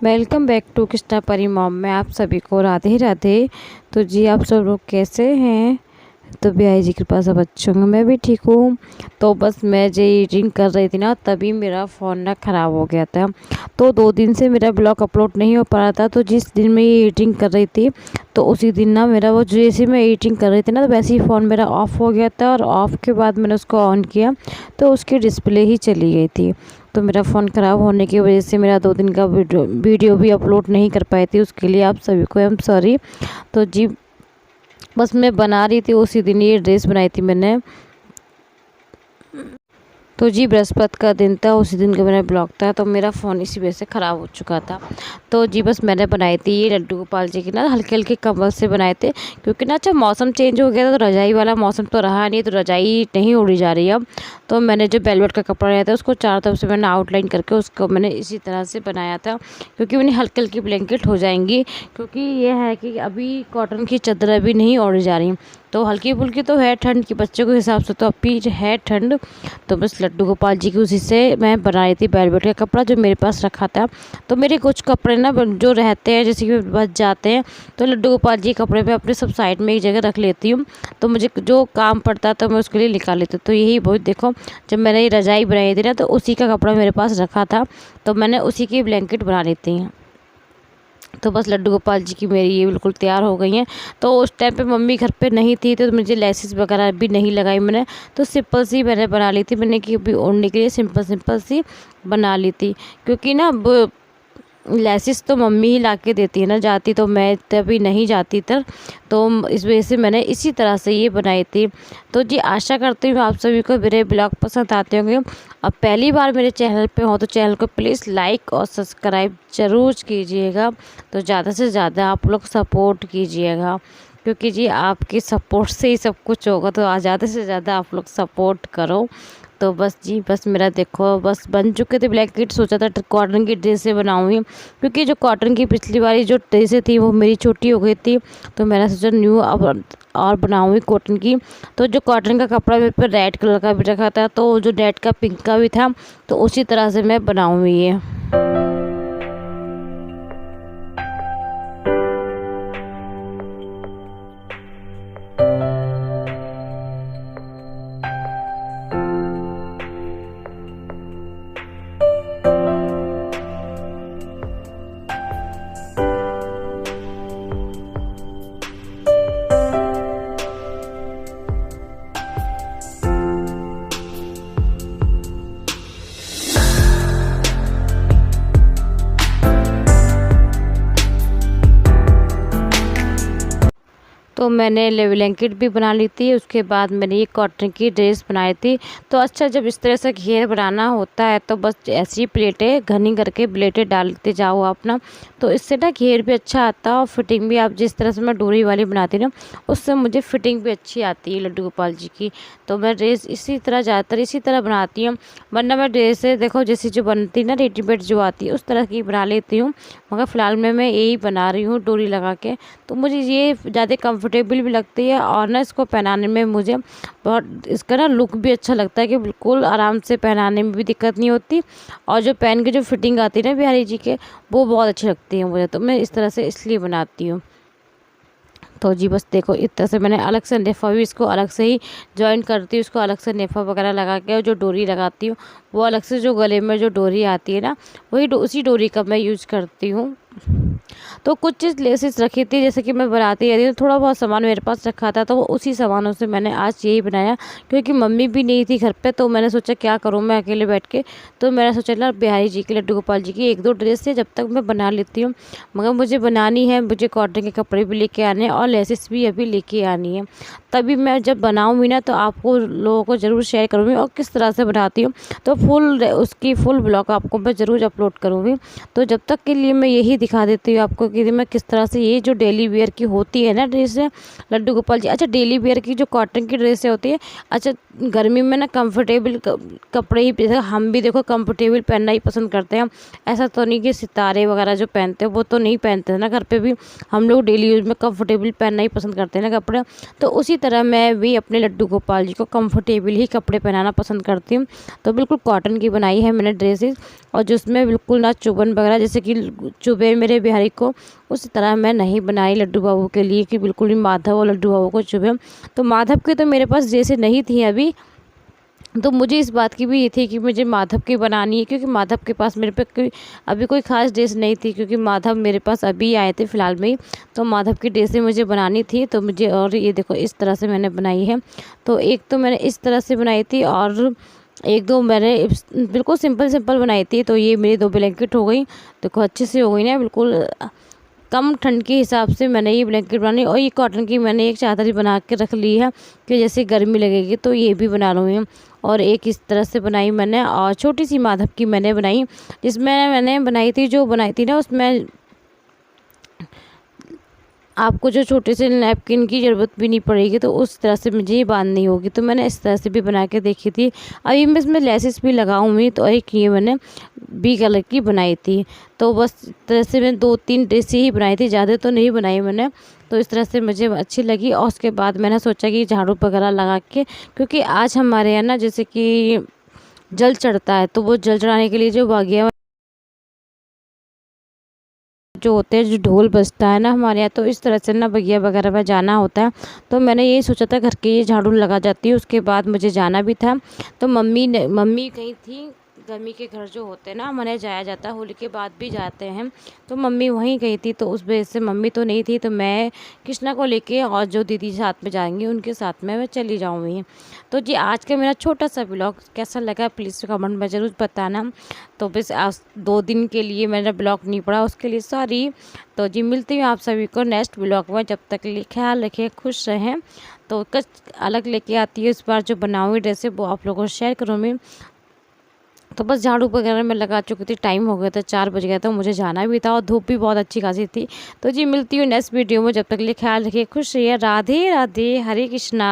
Welcome back to Krishna परी mom में आप सभी को राधे राधे। तो जी आप सब लोग कैसे हैं? तो बिहारी जी कृपा सब अच्छे होंगे, मैं भी ठीक हूँ। तो बस मैं जो एडिटिंग कर रही थी ना, तभी मेरा फ़ोन ना ख़राब हो गया था। तो 2 दिन से मेरा ब्लॉग अपलोड नहीं हो पा रहा था। तो जिस दिन मैं ये एडिटिंग कर रही थी, तो उसी दिन ना मेरा वो जैसे मैं एडिटिंग कर रही थी ना, तो वैसे ही फ़ोन मेरा ऑफ़ हो गया था। और ऑफ़ के बाद मैंने उसको ऑन किया तो उसकी डिस्प्ले ही चली गई थी। तो मेरा फ़ोन ख़राब होने की वजह से मेरा 2 दिन का वीडियो भी अपलोड नहीं कर पाई थी। उसके लिए आप सभी को आई एम सॉरी। तो जी बस मैं बना रही थी, उसी दिन ये ड्रेस बनाई थी मैंने। तो जी बृहस्पति का दिन था, उसी दिन का मेरा ब्लॉग था। तो मेरा फ़ोन इसी वजह से ख़राब हो चुका था। तो जी बस मैंने बनाई थी ये लड्डू गोपाल जी की ना, हल्के हल्के कंबल से बनाए थे। क्योंकि ना अच्छा मौसम चेंज हो गया था, तो रजाई वाला मौसम तो रहा नहीं, तो रजाई नहीं उड़ी जा रही अब। तो मैंने जो वेलवेट का कपड़ा लिया था, उसको चारों तरफ से मैंने आउटलाइन करके उसको मैंने इसी तरह से बनाया था। क्योंकि मैंने हल्की हल्की ब्लैंकेट हो जाएंगी। क्योंकि ये है कि अभी कॉटन की चादर अभी नहीं ओढ़ी जा रही, तो हल्की फुल्की तो है ठंड की, बच्चों के हिसाब से तो अभी है ठंड। तो बस लड्डू गोपाल जी की उसी से मैं बना रही थी वेलवेट का कपड़ा जो मेरे पास रखा था। तो मेरे कुछ कपड़े ना जो रहते हैं, जैसे कि बच जाते हैं, तो लड्डू गोपाल जी के कपड़े मैं अपने सब साइड में एक जगह रख लेती हूँ। तो मुझे जो काम पड़ता है तो मैं उसके लिए निकाल लेती हूँ। तो यही बहुत देखो, जब मैंने ये रजाई बनाई थी ना, तो उसी का कपड़ा मेरे पास रखा था, तो मैंने उसी की ब्लैंकेट बना ली थी। तो बस लड्डू गोपाल जी की मेरी ये बिल्कुल तैयार हो गई हैं। तो उस टाइम पे मम्मी घर पे नहीं थी, तो मुझे लेसेस वगैरह भी नहीं लगाई मैंने। तो सिंपल सी मैंने बना ली थी, मैंने कि अभी ओढ़ने के लिए सिंपल सिंपल सी बना ली थी। क्योंकि ना लेसिस तो मम्मी ही ला के देती है ना, जाती तो मैं तभी नहीं जाती तर। तो इस वजह से मैंने इसी तरह से ये बनाई थी। तो जी आशा करती हूँ आप सभी को मेरे ब्लॉग पसंद आते होंगे। अब पहली बार मेरे चैनल पे हो तो चैनल को प्लीज़ लाइक और सब्सक्राइब ज़रूर कीजिएगा। तो ज़्यादा से ज़्यादा आप लोग सपोर्ट कीजिएगा, क्योंकि जी आपकी सपोर्ट से ही सब कुछ होगा। तो ज़्यादा से ज़्यादा आप लोग सपोर्ट करो। तो बस जी बस मेरा देखो बस बन चुके थे ब्लैंकेट। सोचा था कॉटन की ड्रेसें बनाऊंगी, क्योंकि जो कॉटन की पिछली वाली जो ड्रेसें थी वो मेरी छोटी हो गई थी। तो मैंने सोचा न्यू अब और बनाऊंगी कॉटन की। तो जो कॉटन का कपड़ा मेरे पे रेड कलर का भी रखा था, तो जो रेड का पिंक का भी था, तो उसी तरह से मैं बनाऊंगी ये। तो मैंने ब्लैंकेट भी बना ली थी। उसके बाद मैंने ये कॉटन की ड्रेस बनाई थी। तो अच्छा जब इस तरह से घेर बनाना होता है, तो बस ऐसी प्लेटें घनी करके प्लेटें डालते जाओ अपना। तो इससे ना घेर भी अच्छा आता है और फिटिंग भी, आप जिस तरह से मैं डोरी वाली बनाती ना, उससे मुझे फिटिंग भी अच्छी आती है लड्डू गोपाल जी की। तो मैं ड्रेस इसी तरह ज़्यादातर इसी तरह बनाती हूँ। वरना मैं ड्रेस देखो जैसी जो बनती ना रेडीमेड जो आती है, उस तरह की बना लेती हूँ। मगर फ़िलहाल मैं यही बना रही हूँ डोरी लगा के। तो मुझे ये ज़्यादा कंफर्टेबल भी लगती है, और ना इसको पहनाने में मुझे बहुत इसका ना लुक भी अच्छा लगता है कि बिल्कुल आराम से पहनाने में भी दिक्कत नहीं होती। और जो पहन के जो फिटिंग आती है ना बिहारी जी के, वो बहुत अच्छी लगती है मुझे। तो मैं इस तरह से इसलिए बनाती हूँ। तो जी बस देखो इस तरह से मैंने अलग से नेफा भी इसको अलग से ही जॉइन करती हूँ, उसको अलग से नेफा वगैरह लगा के, और जो डोरी लगाती हूँ वो अलग से, जो गले में जो डोरी आती है ना, वही उसी डोरी का मैं यूज करती हूँ। तो कुछ चीज़ लेसेस रखी थी, जैसे कि मैं बनाती रहती हूँ, थोड़ा बहुत सामान मेरे पास रखा था, तो वो उसी सामानों से मैंने आज यही बनाया। क्योंकि मम्मी भी नहीं थी घर पे, तो मैंने सोचा क्या करूँ मैं अकेले बैठ के। तो मैंने सोचा ना बिहारी जी की लड्डू गोपाल जी की 1-2 ड्रेस है, जब तक मैं बना लेती हूँ। मगर मुझे बनानी है, मुझे कॉटन के कपड़े भी लेके आने हैं और लेसेस भी अभी लेके आनी है। तभी मैं जब बनाऊँगी ना, तो आपको लोगों को ज़रूर शेयर करूँगी और किस तरह से बनाती हूँ। तो उसकी फुल ब्लॉग आपको मैं ज़रूर अपलोड करूँगी। तो जब तक के लिए मैं यही दिखा देती हूँ आपको कि मैं किस तरह से ये जो डेली वेयर की होती है ना ड्रेस है लड्डू गोपाल जी। अच्छा, डेली वेयर की जो कॉटन की ड्रेसें होती है, अच्छा गर्मी में ना कंफर्टेबल कपड़े ही, जैसे हम भी देखो कंफर्टेबल पहनना ही पसंद करते हैं। ऐसा तो नहीं कि सितारे वगैरह जो पहनते हैं वो तो नहीं पहनते हैं ना, घर पे भी हम लोग डेली यूज़ में कंफर्टेबल पहनना ही पसंद करते हैं ना कपड़े। तो उसी तरह मैं भी अपने लड्डू गोपाल जी को कंफर्टेबल ही कपड़े पहनाना पसंद करती हूँ। तो बिल्कुल कॉटन की बनाई है मैंने ड्रेसेस, और जिसमें बिल्कुल ना चुभन वगैरह जैसे कि चुभे मेरे बिहारी को, उसी तरह मैं नहीं बनाई लड्डू बाबू के लिए कि बिल्कुल ही माधव और लड्डू बाबू को चुभे। तो माधव की तो मेरे पास ड्रेसें नहीं थी अभी, तो मुझे इस बात की भी ये थी कि मुझे माधव की बनानी है, क्योंकि माधव के पास मेरे पे अभी कोई ख़ास ड्रेस नहीं थी, क्योंकि माधव मेरे पास अभी आए थे फ़िलहाल में ही। तो माधव की ड्रेसें मुझे बनानी थी, तो मुझे, और ये देखो इस तरह से मैंने बनाई है। तो एक तो मैंने इस तरह से बनाई थी, और एक दो मैंने बिल्कुल सिंपल सिंपल बनाई थी। तो ये मेरी 2 ब्लैंकेट हो गई, देखो अच्छे से हो गई ना, बिल्कुल कम ठंड के हिसाब से मैंने ये ब्लैंकेट बनाई। और ये कॉटन की मैंने एक चादर बना के रख ली है कि जैसे गर्मी लगेगी तो ये भी बना लूँगी। और एक इस तरह से बनाई मैंने, और छोटी सी माधव की मैंने बनाई, जिसमें मैंने बनाई थी, जो बनाई थी ना उसमें आपको जो छोटे से नैपकिन की ज़रूरत भी नहीं पड़ेगी, तो उस तरह से मुझे ये बांधनी होगी। तो मैंने इस तरह से भी बना के देखी थी। अभी मैं इसमें लेसेस भी लगाऊंगी, तो एक ये मैंने बी कलर की बनाई थी। तो बस इस तरह से मैंने 2-3 ड्रेसें ही बनाई थी, ज़्यादा तो नहीं बनाई मैंने। तो इस तरह से मुझे अच्छी लगी, और उसके बाद मैंने सोचा कि झाड़ू वगैरह लगा के, क्योंकि आज हमारे यहाँ ना जैसे कि जल चढ़ता है, तो वो जल चढ़ाने के लिए जो बागिया जो होते हैं, जो ढोल बजता है ना हमारे यहाँ, तो इस तरह से ना बगिया वगैरह में जाना होता है। तो मैंने यही सोचा था घर के ये झाड़ू लगा जाती है, उसके बाद मुझे जाना भी था। तो मम्मी कहीं थी, गर्मी के घर जो होते हैं ना हमारे यहाँ जाया जाता है, होली के बाद भी जाते हैं। तो मम्मी वहीं गई थी, तो उस वजह से मम्मी तो नहीं थी, तो मैं कृष्णा को लेके और जो दीदी साथ में जाएंगी उनके साथ में मैं चली जाऊँगी। तो जी आज का मेरा छोटा सा ब्लॉग कैसा लगा प्लीज़ कमेंट में ज़रूर बताना। तो बस आज 2 दिन के लिए मेरा ब्लॉग नहीं पड़ा, उसके लिए सॉरी। तो जी मिलती हूँ आप सभी को नेक्स्ट ब्लॉग में, जब तक लिए ख्याल रखें, खुश रहें। तो कुछ अलग लेके आती है इस बार, जो बनाऊँगी ड्रेसें वो आप लोगों को शेयर करूँगी। तो बस झाड़ू वगैरह मैं लगा चुकी थी, टाइम हो गया था, 4 बज गया था, मुझे जाना भी था, और धूप भी बहुत अच्छी खासी थी। तो जी मिलती हूँ नेक्स्ट वीडियो में, जब तक लिए ख्याल रखिए, खुश रहिए, राधे राधे, हरे कृष्णा।